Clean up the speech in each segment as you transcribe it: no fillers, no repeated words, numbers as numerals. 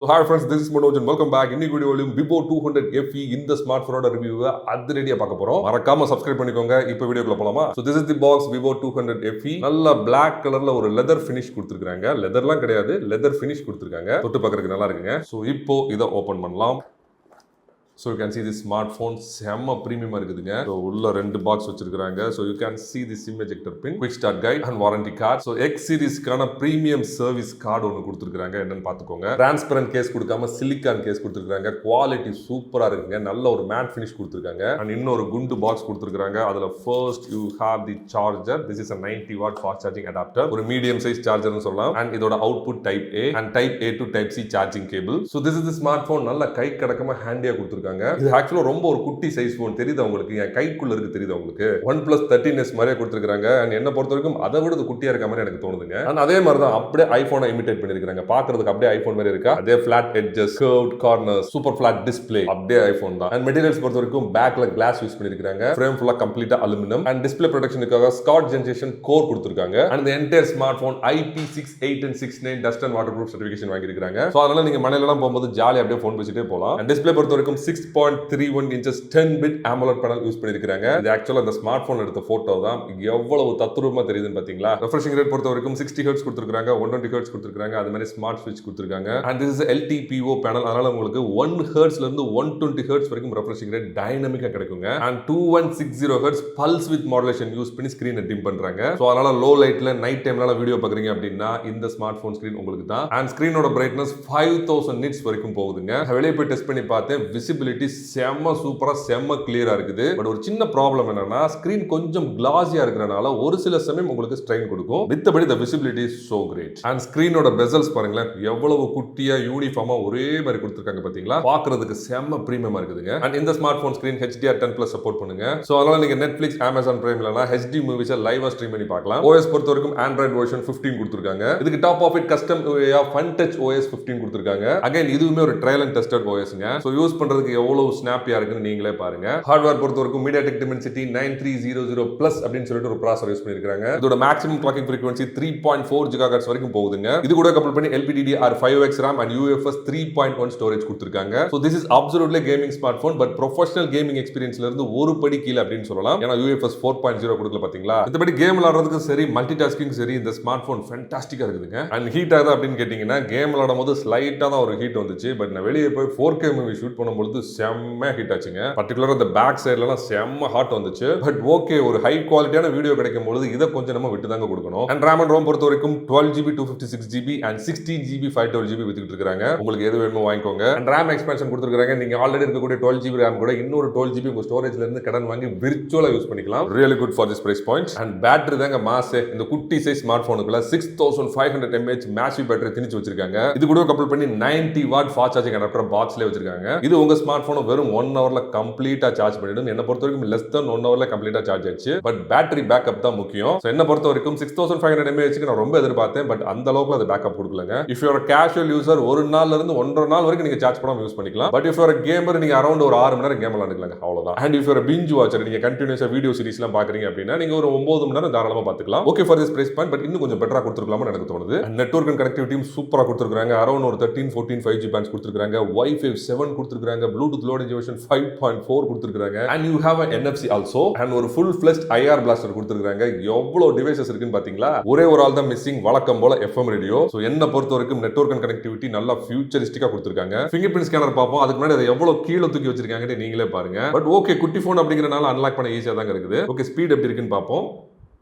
So hi friends, this is Manoj and welcome back. இன்னைக்கு வீடியோவில் Vivo 200 FE இந்த smart போனோட ரிவ்யூவை அதிரடியா பார்க்க போறோம். மறக்காம சப்ஸ்கிரைப் பண்ணிக்கோங்க. இப்போ வீடியோக்குள்ள போலாமா? So this is the box Vivo 200 FE. நல்ல black கலர்ல ஒரு லெதர் ஃபினிஷ் கொடுத்திருக்காங்க. லெதர்லாம் கிடையாது, லெதர் ஃபினிஷ் கொடுத்திருக்காங்க. தொட்டு பார்க்கறதுக்கு நல்லா இருக்குங்க. So இப்போ இத ஓபன் பண்ணலாம். So you can see this smartphone செம்ம பிரீமியமா இருக்குதுங்க. So உள்ள ரெண்டு பாக்ஸ் வச்சிருக்காங்க. So you can see this SIM ejector pin, quick start guide and warranty card. So X series கான பிரீமியம் சர்வீஸ் கார்டு ஒன்னு கொடுத்திருக்காங்க. என்னன்னு பாத்துக்கோங்க. டிரான்ஸ்பரன்ட் கேஸ் கொடுக்காம சிலிக்கான் கேஸ் கொடுத்திருக்காங்க. குவாலிட்டி சூப்பரா இருக்குங்க. நல்ல ஒரு மேட் ஃபினிஷ் கொடுத்திருக்காங்க. and இன்னொரு குண்டு பாக்ஸ் கொடுத்திருக்காங்க. அதுல first you have the charger. This is a 90 watt fast charging adapter. ஒரு மீடியம் சைஸ் சார்ஜர்னு சொல்லலாம். and இதோட output type A and type A to type C charging cable. So this is the smartphone. நல்ல கை கடக்கமா ஹேண்டியா கொடுத்திருக்காங்க. இது ஆக்சுவலா ரொம்ப ஒரு குட்டி சைஸ் போன் தெரியுது உங்களுக்கு, என் கைக்குள்ள இருக்கு தெரியுது உங்களுக்கு. OnePlus 13s மாதிரியே கொடுத்திருக்காங்க. and என்ன பொறுத்த வரைக்கும் அதை விட இது குட்டியா இருக்க மாதிரி எனக்கு தோணுதுங்க. and அதே மாதிரி தான் அப்படியே ஐபோனை இமிடேட் பண்ணிருக்காங்க. பாக்குறதுக்கு அப்படியே ஐபோன் மாதிரி இருக்கா, அதே flat edges, curved corners, super flat display, அப்படியே ஐபோன் தான். and மெட்டீரியல்ஸ் பொறுத்த வரைக்கும் பேக்ல கிளாஸ் யூஸ் பண்ணிருக்காங்க. ஃப்ரேம் ஃபுல்லா கம்ப்ளீட்டா அலுமினியம் and டிஸ்ப்ளே ப்ரொடெக்ஷனுக்காக ஸ்காட் ஜெனரேஷன் கோர் கொடுத்திருக்காங்க. and the entire smartphone IP68 and 69 dust and waterproof certification வாங்கிருக்காங்க. சோ அதனால நீங்க மலையில எல்லாம் போகும்போது ஜாலியா அப்படியே போன் பேசிட்டே போலாம். and டிஸ்ப்ளே பொறுத்த வரைக்கும் 6.31 inches 10-bit AMOLED panel use பண்ணிருக்காங்க. இது ஆக்சுவலா இந்த ஸ்மார்ட்போன் எடுத்த போட்டோ தான். எவ்வளவு தத்ரூபமா தெரியுதுன்னு பாத்தீங்களா? ரெஃப்ரெஷிங் ரேட் பொறுத்த வரைக்கும் 60 Hz கொடுத்திருக்காங்க, 120 Hz கொடுத்திருக்காங்க. அது மாதிரி ஸ்மார்ட் ஸ்விட்ச் கொடுத்திருக்காங்க. and this is LTPO panel. அதனால உங்களுக்கு 1 Hz ல இருந்து 120 Hz வரைக்கும் ரெஃப்ரெஷிங் ரேட் டைனமிக்கா கிடைக்குங்க. and 2160 Hz pulse width modulation use பண்ணி ஸ்கிரீனை டிம் பண்றாங்க. சோ அதனால லோ லைட்ல நைட் டைம்ல வீடியோ பாக்குறீங்க அப்படின்னா இந்த ஸ்மார்ட்போன் ஸ்கிரீன் உங்களுக்கு தான். and ஸ்கிரீனோட பிரைட்னஸ் 5000 nits வரைக்கும் போகுதுங்க. வெளியே போய் டெஸ்ட் பண்ணி பார்த்தேன். விசிபிலிட்டி செம்ம சூப்பரா செம்ம கிளியரா இருக்குது. பட் ஒரு சின்ன ப்ராப்ளம் என்னன்னா ஸ்கிரீன் கொஞ்சம் கிளாஸியா இருக்கறனால ஒரு சில சமயம் உங்களுக்கு ஸ்ட்ரெயின் கொடுக்கும். மித்தபடி the visibility is so great. and ஸ்கிரீனோட பெசல்ஸ் பாருங்களேன், எவ்வளவு குட்டியா யூனிஃபார்மா ஒரே மாதிரி கொடுத்திருக்காங்க பாத்தீங்களா? பார்க்கிறதுக்கு செம்ம பிரீமியமா இருக்குதுங்க. and இந்த ஸ்மார்ட்போன் ஸ்கிரீன் HDR10+ சப்போர்ட் பண்ணுங்க. சோ அதனால நீங்க Netflix, Amazon Prime லனா HD மூவிஸை லைவா ஸ்ட்ரீம் பண்ணி பார்க்கலாம். OS பொறுத்த வரைக்கும் Android version 15 கொடுத்திருக்காங்க. இதுக்கு top of it custom UI Fun Touch OS 15 கொடுத்திருக்காங்க. அகைன் இதுவுமே ஒரு ட்ரையல் அண்ட் டெஸ்டட் OSங்க. சோ யூஸ் பண்றதுக்கு எவ்வளவு ஸ்னாப்பியா இருக்குன்னு நீங்களே பாருங்க. ஹார்ட்வேர் பொறுத்த வரைக்கும் MediaTek Dimensity 9300+ அப்படின்னு சொல்லிட்டு ஒரு ப்ராசஸர் யூஸ் பண்ணிருக்காங்க. இதோட மேக்ஸிமம் கிளாக்கிங் ஃப்ரீக்வென்சி 3.4 GHz வரைக்கும் போகுதுங்க. இது கூட கப்பல் பண்ணி LPDDR5X RAM and UFS 3.1 storage கொடுத்திருக்காங்க. So this is absolutely gaming smartphone, but professional gaming எக்ஸ்பீரியன்ஸ்ல இருந்து ஒரு படி கீழ அப்படின்னு சொல்லலாம். ஏன்னா UFS 4.0 கொடுக்கல பாத்தீங்களா? மத்தபடி கேம் விளையாடுறதுக்கு சரி, மல்டி டாஸ்கிங் சரி, இந்த ஸ்மார்ட்போன் ஃபேண்டாஸ்டிக்கா இருக்குதுங்க. அண்ட் ஹீட் ஆகுது அப்படின்னு கேட்டீங்கன்னா கேம் விளையாடும் போது ஸ்லைட்டா தான் ஒரு ஹீட் வந்துச்சு. பட் நான் வெளியே போய் 4K மூவி ஷூட் பண்ணும்போது செம்ம ஹீட் ஆச்சுங்க. பர்టిక్యులரா இந்த பேக் சைடுலலாம் செம்ம ஹாட் வந்துச்சு. பட் ஓகே, ஒரு ஹை குவாலிட்டியான வீடியோ கிடைக்கும் பொழுது இதை கொஞ்சம் நம்ம விட்டு தாங்க கொடுக்கணும். அண்ட் RAM and ROM பொறுத்த வரைக்கும் 12GB 256GB and 16GB 512GB வித்துக்கிட்டு இருக்காங்க. உங்களுக்கு எது வேணுமோ வாங்கிக்கோங்க. அண்ட் RAM எக்ஸ்பான்ஷன் கொடுத்திருக்காங்க. நீங்க ஆல்ரெடி இருக்கக்கூடிய 12GB RAM கூட இன்னொரு 12GB உங்க ஸ்டோரேஜ்ல இருந்து கடன் வாங்கி விர்ச்சுவலா யூஸ் பண்ணிக்கலாம். Really good for this price point. And battery தாங்க மாஸ். இந்த குட்டி சைஸ் ஸ்மார்ட் போனுக்குள்ள 6500 mAh மேசிவ் பேட்டரி திணிச்சு வச்சிருக்காங்க. இது கூட கப்பல் பண்ணி 90 வாட் ஃபாஸ்ட் சார்ஜிங் அடாப்டர் பாக்ஸ்ல வச்சிருக்காங்க. இது உங்க ஸ்மார்ட் போனை வெறும் 1 ஹவர்ல கம்ப்ளீட்டா சார்ஜ் பண்ணிடும். என்ன பொறுத்த வரைக்கும் less than 1 ஹவர்ல கம்ப்ளீட்டா சார்ஜ் ஆச்சு. பட் பேட்டரி பேக்கப் தான் முக்கியம். சோ என்ன பொறுத்த வரைக்கும் 6500 mAh க்கு நான் ரொம்ப எதிர்பார்த்தேன். பட் அந்த அளவுக்கு அது பேக்கப் கொடுக்கலங்க. If you are casual user ஒரு நாள்ல இருந்து 1.5 நாள் வரைக்கும் நீங்க சார்ஜ் பண்ணாம யூஸ் பண்ணிக்கலாம். But if you are gamer நீங்க அரௌண்ட் ஒரு 6 மணி நேரம் கேம் விளையாடுங்க, அவ்வளவுதான். And if you are binge watcher, நீங்க கண்டினியூஸா வீடியோ சீரிஸ்லாம் பாக்குறீங்க அப்படின்னா நீங்க ஒரு 9 மணி நேரம் தாராளமா பாத்துக்கலாம். Okay for this price point. But இன்னும் கொஞ்சம் பெட்டரா கொடுத்திருக்கலாம்னு எனக்கு தோணுது. நெட்வொர்க் அண்ட் கனெக்டிவிட்டியும் சூப்பரா கொடுத்திருக்காங்க. அரௌண்ட் ஒரு 13, 14, 5G பேண்ட்ஸ் கொடுத்திருக்காங்க. Wi-Fi 7 கொடுத்திருக்காங்க. Bluetooth low energy version 5.4 கொடுத்திருக்காங்க. and you have an NFC also and ஒரு full fledged IR blaster கொடுத்திருக்காங்க. எவ்வளவு டிவைसेस இருக்குன்னு பாத்தீங்களா? ஒரே ஒரு ஆள் தான் மிஸ்ஸிங், வழக்கம் போல FM ரேடியோ. சோ என்ன பொறுத்த வரைக்கும் நெட்வொர்க் அண்ட் கனெக்டிவிட்டி நல்லா ஃபியூச்சரிஸ்டிக்கா கொடுத்திருக்காங்க. ஃபிங்கர்பிரிண்ட் ஸ்கேனர் பாப்போம். அதுக்கு முன்னாடி அதை எவ்வளவு கீழ தூக்கி வச்சிருக்காங்கன்னு நீங்களே பாருங்க. பட் ஓகே, குட்டி போன் அப்படிங்கறனால அன்லாக் பண்ண ஈஸியா தான் இருக்குது. ஓகே, ஸ்பீட் எப்படி இருக்குன்னு பாப்போம்.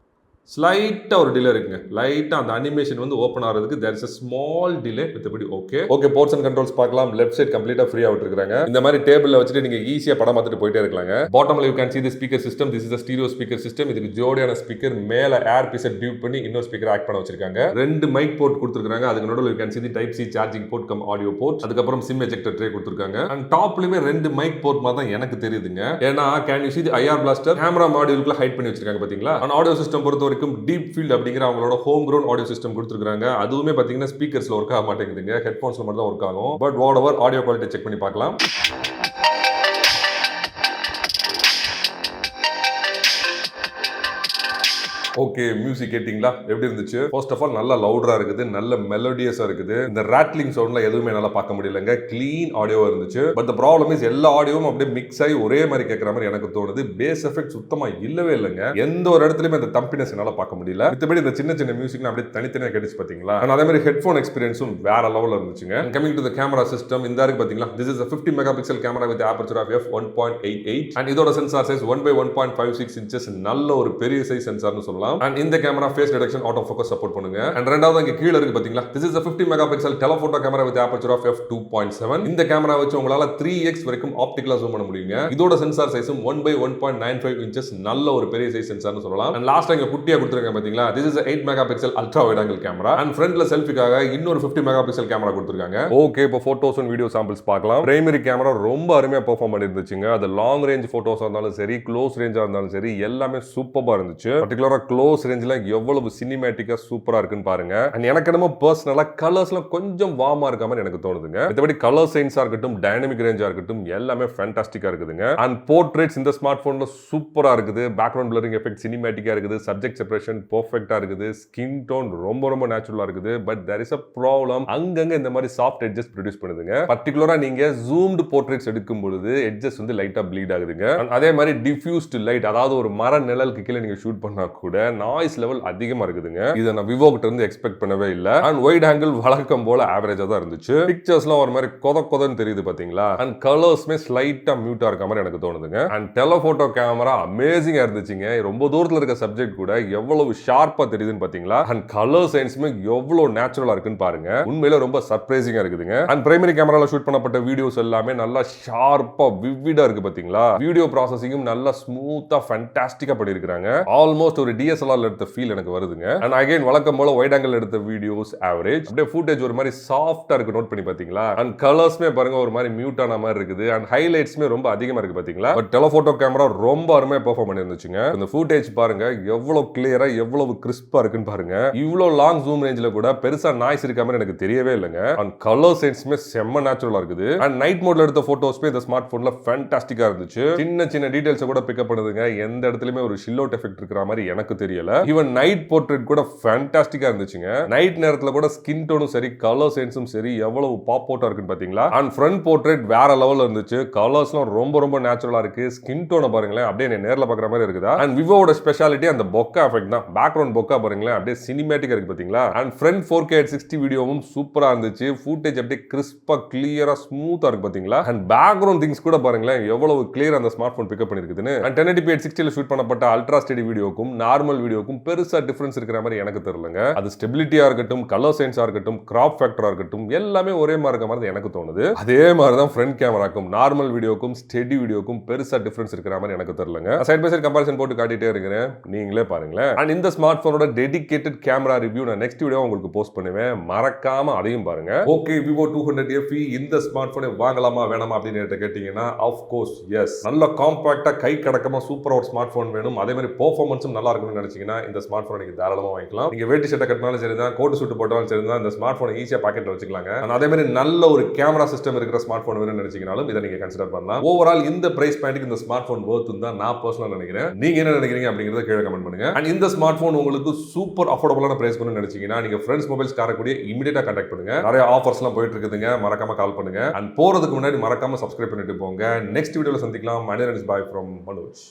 ஸ்லைட்டா ஒரு டிலே இருக்குங்க. லைட்டா அந்த அனிமேஷன் வந்து ஓபன் ஆகிறதுக்கு there is a small delay. வித்தபடி ஓகே போர்ட்ஸ் அண்ட் கண்ட்ரோல்ஸ் பார்க்கலாம். லெஃப்ட் சைடு கம்ப்ளீட்டா ஃப்ரீயா விட்டுருக்காங்க. இந்த மாதிரி டேபிள்ல வச்சுட்டு நீங்க ஈஸியா படம் பார்த்துட்டு போயிட்டே இருக்கலாங்க. பாட்டம்ல you can see the speaker system. This is a stereo speaker system. இதுக்கு ஜோடியான ஸ்பீக்கர் மேல ஏர் பீஸை டியூப் பண்ணி இன்னொரு ஸ்பீக்கர் ஆக்ட் பண்ண வச்சிருக்காங்க. ரெண்டு மைக் போர்ட் கொடுத்திருக்காங்க. அதுக்கு நடுவுல you can see the type C charging port come audio board. அதுக்கு அப்புறம் SIM ejector tray கொடுத்திருக்காங்க. அண்ட் டாப்லயுமே ரெண்டு மைக் போர்ட் மாதிரி தான் எனக்கு தெரியுதுங்க. ஏன்னா can you see the IR blaster camera மாடியூலுக்குள்ள ஹைட் பண்ணி வச்சிருக்காங்க பாத்தீங்களா? அண்ட் ஆடியோ சிஸ்டம் பொறுத்த வரைக்கும் டீப் ஃபீல்ட் அப்படிங்கிற அவங்களோட ஹோம் கிரவுண்ட் ஆடியோ சிஸ்டம் கொடுத்திருக்காங்க. அதுவுமே பாத்தீங்கன்னா ஸ்பீக்கர்ஸ்ல ஒர்க் ஆக மாட்டேங்குதுங்க. ஹெட்போன்ஸ்ல மட்டும் தான் ஒர்க் ஆகும். But what ever audio quality check பண்ணி பார்க்கலாம். ஓகே, மியூசிக் கேட்டிங்களா? எப்படி இருந்துச்சு? ஃபர்ஸ்ட் ஆஃப் ஆல் நல்ல லவுடரா இருக்குது, நல்ல மெலோடியஸா இருக்குது. இந்த ராட்லிங் சவுண்ட்ல எதுவுமே நல்லா பார்க்க முடியலங்க. க்ளீன் ஆடியோவா இருந்துச்சு. பட் தி ப்ராப்ளம் இஸ் எல்லா ஆடியோவும் அப்படியே மிக்ஸ் ஆகி ஒரே மாதிரி கேட்கற மாதிரி எனக்கு தோணுது. பேஸ் எஃபெக்ட் சுத்தமா இல்லவே இல்லைங்க. எந்த ஒரு இடத்துலயுமே அந்த தம்பினஸ் என்னால பார்க்க முடியல. மத்தபடி இந்த சின்ன சின்ன மியூசிக்லாம் அப்படியே தனித்தனியா கேட்டுச்சு பாத்தீங்களா? அதே மாதிரி ஹெட்ஃபோன் எக்ஸ்பீரியன்ஸும் வேற லெவல்ல இருந்துச்சுங்க. Coming to the camera system, இந்த இருக்கு பாத்தீங்களா? This is a 50 megapixel camera with aperture of f1.88 and இதோட சென்சார் சைஸ் 1/1.56 inches. நல்ல ஒரு பெரிய சைஸ் சென்சார்னு சொல்லலாம். And இந்த camera face detection auto focus support பண்ணுங்க. அண்ட் ரெண்டாவது இங்க கீழ இருக்கு பாத்தீங்களா? This is a 50 megapixel telephoto camera with aperture of f2.7. இந்த கேமரா வச்சு உங்களால 3x வரைக்கும் ஆப்டிகலா ஜூம் பண்ண முடியுங்க. இதோட சென்சார் சைஸும் 1/1.95 inches. நல்ல ஒரு பெரிய சைஸ் சென்சார்னு சொல்லலாம். அண்ட் லாஸ்ட் இங்க குட்டியா கொடுத்திருக்காங்க பாத்தீங்களா? This is a 8 megapixel ultra wide angle camera. And ஃப்ரண்ட்ல செல்ஃபிக்காக இன்னொரு 50 மெகாபிக்சல் கேமரா கொடுத்திருக்காங்க. ஓகே, இப்போ போட்டோஸ் அண்ட் வீடியோ சாம்பிள்ஸ் பார்க்கலாம். பிரைமரி கேமரா ரொம்ப அருமையா பெர்ஃபார்ம் பண்ணிருந்துச்சுங்க. அது லாங் ரேஞ்ச் போட்டோஸா இருந்தாலும் சரி, க்ளோஸ் ரேஞ்சா இருந்தாலும் சரி, எல்லாமே சூப்பரா இருந்துச்சு. பர்టిక్యులரா க்ளோஸ் ரேஞ்ச்ல எவ்வளவு சினிமேட்டிக்கா சூப்பரா இருக்குன்னு பாருங்க. அண்ட் எனக்கு என்னமோ பர்சனலா கலர்ஸ்லாம் கொஞ்சம் வார்மா இருக்க மாதிரி எனக்கு தோணுதுங்க. மத்தபடி கலர் சைன்ஸா இருக்கட்டும், டைனமிக் ரேஞ்சா இருக்கட்டும், எல்லாமே ஃபேண்டாஸ்டிக்கா இருக்குதுங்க. அண்ட் போர்ட்ரேட்ஸ் இந்த ஸ்மார்ட் போன்ல சூப்பரா இருக்குது. பேக்ரவுண்ட் பிளரிங் எஃபெக்ட் சினிமேட்டிக்கா இருக்குது. சப்ஜெக்ட் செப்பரேஷன் பெர்ஃபெக்ட்டா இருக்குது. ஸ்கின் டோன் ரொம்ப ரொம்ப நேச்சுரலா இருக்குது. But there is a problem. அங்கங்க இந்த மாதிரி சாஃப்ட் எட்ஜஸ் ப்ரொடியூஸ் பண்ணுதுங்க. பர்టిక్యులரா நீங்க ஜூம்டு போர்ட்ரேட்ஸ் எடுக்கும் பொழுது எட்ஜஸ் வந்து லைட்டா ப்ளீட் ஆகுதுங்க. அதே மாதிரி டிஃப்யூஸ்ட் லைட், அதாவது ஒரு மர நிழலுக்கு கீழே நீங்க ஷூட் பண்ணா கூட நாய்ஸ் லெவல் அதிகமா இருக்குதுங்க. இதை நான் விவோ கிட்ட இருந்து எக்ஸ்பெக்ட் பண்ணவே இல்ல. அண்ட் வைட் ஆங்கிள் வழக்கம் போல ஆவரேஜா தான் இருந்துச்சு. பிக்சர்ஸ்லாம் ஒரு மாதிரி கொதன்னு தெரியுது பாத்தீங்களா? அண்ட் கலர்ஸ்மே ஸ்லைட்டா மியூட்டா இருக்க மாதிரி எனக்கு தோணுதுங்க. அண்ட் டெலஃபோட்டோ கேமரா அமேசிங்கா இருந்துச்சுங்க. ரொம்ப தூரத்துல இருக்க சப்ஜெக்ட் கூட எவ்வளவு ஷார்ப்பா தெரியுதுன்னு பாத்தீங்களா? அண்ட் கலர் சயின்ஸ்மே எவ்வளவு நேச்சுரலா இருக்குன்னு பாருங்க. உண்மையில ரொம்ப சர்ப்ரைசிங்கா இருக்குதுங்க. அண்ட் பிரைமரி கேமரால ஷூட் பண்ணப்பட்ட வீடியோஸ் எல்லாமே நல்லா ஷார்ப்பா விவிடா இருக்கு பாத்தீங்களா? வீடியோ ப்ராசஸிங்கும் நல்லா ஸ்மூத்தா ஃபேண்டாஸ்டிக்கா பண்ணிருக்காங்க. ஆல்மோஸ்ட் ஒரு DSLR எடுத்த ஃபீல் எனக்கு வருதுங்க. அண்ட் அகைன் வழக்கம் போல வைட் ஆங்கிள் எடுத்த வீடியோஸ் ஆவரேஜ். அப்படியே ஃபுட்டேஜ் ஒரு மாதிரி சாஃப்ட்டா இருக்கு, நோட் பண்ணி பாத்தீங்களா? அண்ட் கலர்ஸ்மே பாருங்க ஒரு மாதிரி மியூட்டான மாதிரி இருக்குது. அண்ட் ஹைலைட்ஸ்மே ரொம்ப அதிகமா இருக்கு பாத்தீங்களா? பட் டெலஃபோட்டோ கேமரா ரொம்ப அருமையா பெர்ஃபார்ம் பண்ணிருந்துச்சுங்க. இந்த ஃபுட்டேஜ் பாருங்க எவ்வளவு கிளியரா எவ்வளவு கிறிஸ்பா இருக்குன்னு பாருங்க. இவ்வளவு லாங் ஜூம் ரேஞ்சில கூட பெருசா நாய்ஸ் இருக்க மாதிரி எனக்கு தெரியவே இல்லைங்க. அண்ட் கலர் சைன்ஸ்மே செம்ம நேச்சுரலா இருக்குது. அண்ட் நைட் மோட்ல எடுத்த போட்டோஸ்மே இந்த ஸ்மார்ட் போன்ல ஃபேண்டாஸ்டிக்கா இருந்துச்சு. சின்ன சின்ன டீடைல்ஸ் கூட பிக்கப் பண்ணுதுங்க. எந்த இடத்துலயுமே ஒரு ஷில் அவுட் எஃபெக்ட் இருக்கிற மாதிரி எனக்கு தெரியல. ஈவன் நைட் போர்ட்ரேட் கூட ஃபேண்டாஸ்டிக்கா இருந்துச்சுங்க. நைட் நேரத்துல கூட ஸ்கின் டோனும் சரி, கலர் சென்ஸும் சரி, எவ்வளவு பாப் அவுட்டா இருக்குன்னு பாத்தீங்களா? அண்ட் ஃப்ரண்ட் போர்ட்ரேட் வேற லெவல்ல இருந்துச்சு. கலர்ஸ்லாம் ரொம்ப ரொம்ப நேச்சுரலா இருக்கு. ஸ்கின் டோனை பாருங்களேன், அப்படியே நேர்ல பாக்குற மாதிரி இருக்குதா? அண்ட் விவோட ஸ்பெஷாலிட்டி அந்த பொக்கா எஃபெக்ட் தான். பேக்ரவுண்ட் பொக்கா பாருங்களேன், அப்படியே சினிமேட்டிக்கா இருக்கு பாத்தீங்களா? அண்ட் ஃப்ரண்ட் 4K at 60 வீடியோவும் சூப்பரா இருந்துச்சு. ஃபுட்டேஜ் அப்படியே கிறிஸ்பா கிளியரா ஸ்மூத்தா இருக்கு பாத்தீங்களா? அண்ட் பேக்ரவுண்ட் திங்ஸ் கூட பாருங்களேன் எவ்வளவு கிளியர் அந்த ஸ்மார்ட் போன் பிக்கப் பண்ணிருக்குதுன்னு. அண்ட் 1080p at 60 ஷூட் பண்ணப்பட்ட அல்ட்ரா ஸ்டெடி வீடியோக்கும் நார்மல் வீடியோக்கும் பெருசா டிஃபரன்ஸ் இருக்கிற மாதிரி எனக்கு தெரியலங்க. அது ஸ்டெபிலிட்டியா இருக்கட்டும், கலர் சயின்ஸா இருக்கட்டும், கிராப் ஃபேக்டரா இருக்கட்டும், எல்லாமே ஒரே மாதிரி இருக்க மாதிரி எனக்கு தோணுது. அதே மாதிரி தான் ஃப்ரண்ட் கேமராக்கும் நார்மல் வீடியோக்கும் ஸ்டெடி வீடியோக்கும் பெருசா டிஃபரன்ஸ் இருக்கிற மாதிரி எனக்கு தெரியலங்க. சைட் பை சைட் கம்பேரிசன் போட்டு காட்டிட்டே இருக்கிறேன், நீங்களே பாருங்களேன். அண்ட் இந்த ஸ்மார்ட் போனோட டெடிகேட்டட் கேமரா ரிவ்யூ நான் நெக்ஸ்ட் வீடியோ உங்களுக்கு போஸ்ட் பண்ணுவேன், மறக்காம அதையும் பாருங்க. ஓகே, Vivo 200FE இந்த ஸ்மார்ட் போனை வாங்கலாமா வேணாமா அப்படின்னு கேட்டீங்கன்னா ஆஃப் கோர்ஸ் எஸ். நல்ல காம்பாக்டா கை கடக்கமா சூப்பரா ஒரு ஸ்மார்ட் போன் வேணும், அதே மாதிரி பெர்ஃபார்மன்ஸும் நல்லா இருக்கும்னு நினைச்சீங்கன்னா இந்த ஸ்மார்ட் போனை நீங்க தாராளமா வாங்கிக்கலாம். நீங்க வேட்டி சட்டை கட்டினாலும் சரிதான், கோட்டு சூட்டு போட்டாலும் சரிதான், இந்த ஸ்மார்ட் போனை ஈஸியா பாக்கெட்ல வச்சுக்கலாங்க. அதே மாதிரி நல்ல ஒரு கேமரா சிஸ்டம் இருக்கிற ஸ்மார்ட் போன் வேணும்னு நினைச்சீங்கனாலும் இதை நீங்க கன்சிடர் பண்ணலாம். ஓவரால் இந்த பிரைஸ் பாயிண்ட்க்கு இந்த ஸ்மார்ட் போன் வர்த் தான் நான் பர்சனலா நினைக்கிறேன். நீங்க என்ன நினைக்கிறீங்க அப்படிங்கறத கீழே கமெண்ட் பண்ணுங்க. அண்ட் இந்த ஸ்மார்ட் போன் உங்களுக்கு சூப்பர் அஃபோர்டபுளான பிரைஸ் பண்ணு நினைச்சீங்கன்னா நீங்க ஃப்ரெண்ட்ஸ் மொபைல்ஸ் காரக்கூடிய இமிடியேட்டா கான்டாக்ட் பண்ணுங்க. நிறைய ஆஃபர்ஸ்லாம் போயிட்டு இருக்குதுங்க, மறக்காம கால் பண்ணுங்க. அண்ட் போறதுக்கு முன்னாடி மறக்காம சப்ஸ்கிரைப் பண்ணிட்டு போங்க. நெக்ஸ்ட் வீடியோல சந்திக்கலாம். Bye from Manoj.